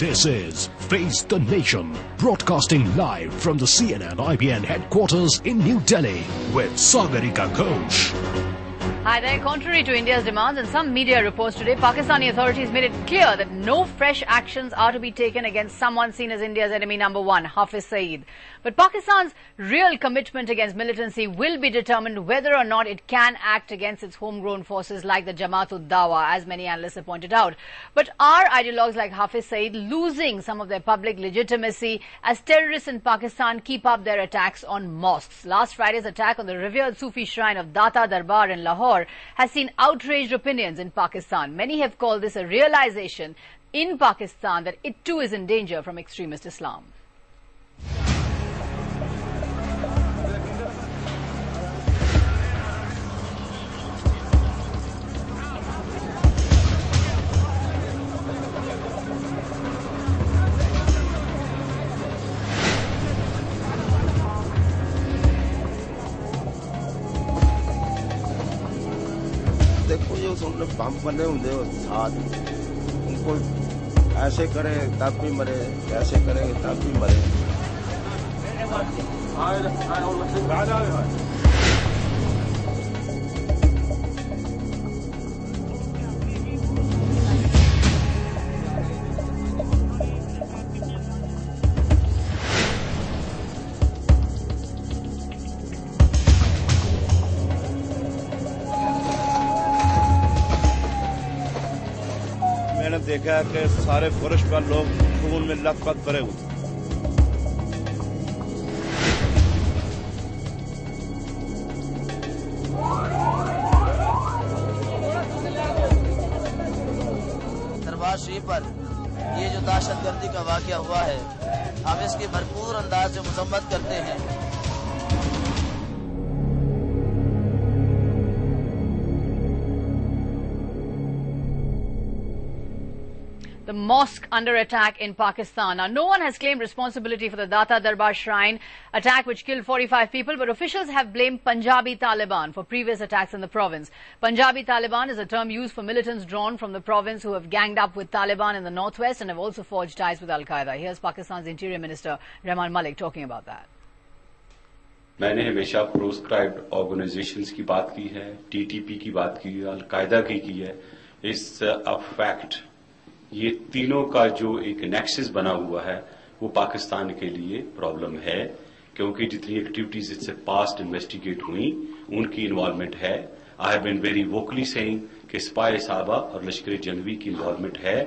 This is Face the Nation, broadcasting live from the CNN IBN headquarters in New Delhi with Sagarika Ghosh. Hi there. Contrary to India's demands and some media reports today, Pakistani authorities made it clear that no fresh actions are to be taken against someone seen as India's enemy number one, Hafiz Saeed. But Pakistan's real commitment against militancy will be determined whether or not it can act against its homegrown forces like the Jamaat-ud-Dawa, as many analysts have pointed out. But are ideologues like Hafiz Saeed losing some of their public legitimacy as terrorists in Pakistan keep up their attacks on mosques? Last Friday's attack on the revered Sufi shrine of Data Darbar in Lahore has seen outraged opinions in Pakistan. Many have called this a realization in Pakistan that it too is in danger from extremist Islam. देखो ये उन्होंने बम बने होंगे साथ उनको ऐसे करें तब भी मरे ऐसे करेंगे तब भी मरे मैंने देखा कि सारे पुरुष पर लोग खून में लथपथ भरे हुए दरबार शरीफ पर ये जो दहशतगर्दी का वाकया हुआ है, हम इसकी भरपूर अंदाज से मजम्मत करते हैं। The mosque under attack in Pakistan. Now, no one has claimed responsibility for the Data Darbar shrine attack which killed 45 people, but officials have blamed Punjabi Taliban for previous attacks in the province. Punjabi Taliban is a term used for militants drawn from the province who have ganged up with Taliban in the northwest and have also forged ties with Al-Qaeda. Here's Pakistan's Interior Minister Rahman Malik talking about that. मैंने हमेशा proscribed organisations की बात की है, TTP की बात की है, अल-कायदा की है. It's a fact. ये तीनों का जो एक नेक्सस बना हुआ है वो पाकिस्तान के लिए प्रॉब्लम है, क्योंकि जितनी एक्टिविटीज इससे पास्ट इन्वेस्टिगेट हुई उनकी इन्वॉल्वमेंट है. I have been very vocally saying कि स्पाई साहबा और लश्कर जनवी की इन्वॉल्वमेंट है.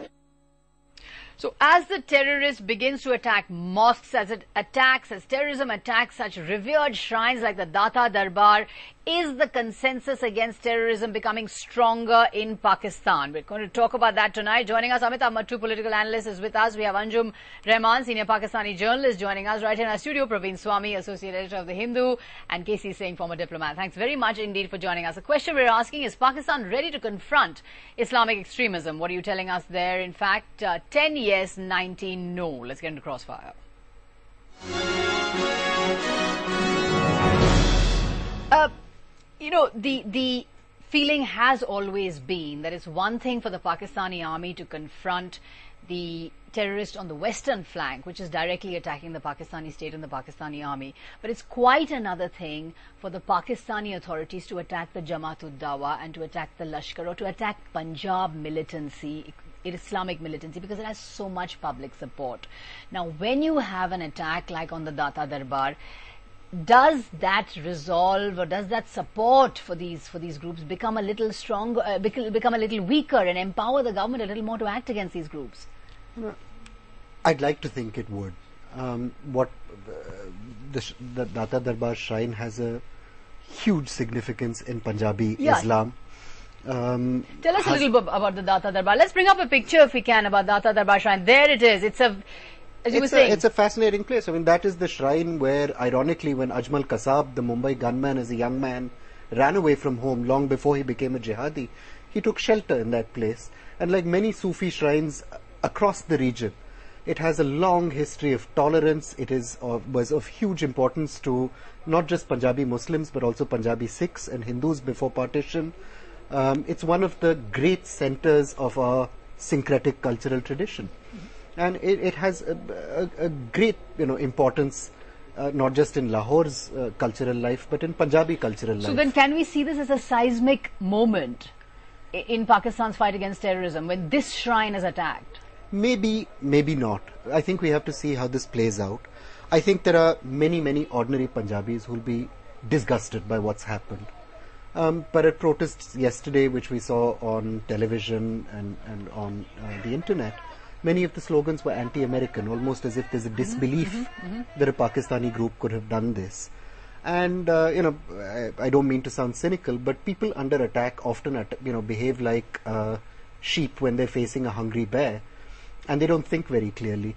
So as the terrorist begins to attack mosques, as terrorism attacks such revered shrines like the Data Darbar, is the consensus against terrorism becoming stronger in Pakistan? We're going to talk about that tonight. Joining us, Amit Ahmad, political analyst, is with us. We have Anjum Rahman, senior Pakistani journalist, joining us right in our studio. Praveen Swami, associate editor of The Hindu, and KC Singh, former diplomat. Thanks very much indeed for joining us. The question we're asking, is Pakistan ready to confront Islamic extremism? What are you telling us there? In fact, 10 yes, 19 no. Let's get into crossfire. You know, the feeling has always been that it's one thing for the Pakistani army to confront the terrorist on the western flank, which is directly attacking the Pakistani state and the Pakistani army. But it's quite another thing for the Pakistani authorities to attack the Jamaat-ud-Dawa and to attack the Lashkar or to attack Punjab militancy, Islamic militancy, because it has so much public support. Now, when you have an attack like on the Data Darbar, does that resolve or does that support for these groups become a little stronger, become a little weaker, and empower the government a little more to act against these groups? I'd like to think it would. The Data Darbar shrine has a huge significance in Punjabi Islam. Tell us a little bit about the Data Darbar. Let's bring up a picture if we can about Data Darbar shrine. There it is. It's a fascinating place. I mean, that is the shrine where, ironically, when Ajmal Kasab, the Mumbai gunman, as a young man, ran away from home long before he became a jihadi, he took shelter in that place. And like many Sufi shrines across the region, it has a long history of tolerance. It was of huge importance to not just Punjabi Muslims, but also Punjabi Sikhs and Hindus before partition. It's one of the great centers of our syncretic cultural tradition. And it has a great, importance, not just in Lahore's cultural life, but in Punjabi cultural life. So then can we see this as a seismic moment in Pakistan's fight against terrorism when this shrine is attacked? Maybe, maybe not. I think we have to see how this plays out. I think there are many, many ordinary Punjabis who will be disgusted by what's happened. But at protests yesterday, which we saw on television and on the internet, many of the slogans were anti-American, almost as if there's a disbelief that a Pakistani group could have done this. And, I don't mean to sound cynical, but people under attack often, behave like sheep when they're facing a hungry bear, and they don't think very clearly.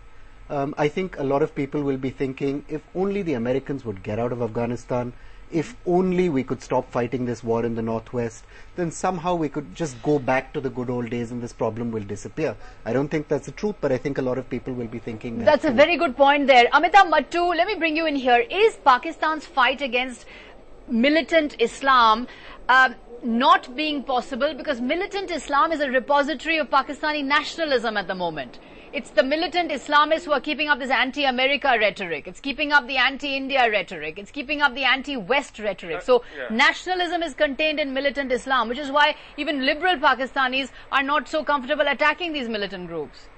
I think a lot of people will be thinking, if only the Americans would get out of Afghanistan, if only we could stop fighting this war in the Northwest, then somehow we could just go back to the good old days and this problem will disappear. I don't think that's the truth, but I think a lot of people will be thinking that. That's a very good point there. Amitabh Mattu, let me bring you in here. Is Pakistan's fight against militant Islam not being possible because militant Islam is a repository of Pakistani nationalism at the moment? It's the militant Islamists who are keeping up this anti-America rhetoric. It's keeping up the anti-India rhetoric. It's keeping up the anti-West rhetoric. So nationalism is contained in militant Islam, which is why even liberal Pakistanis are not so comfortable attacking these militant groups.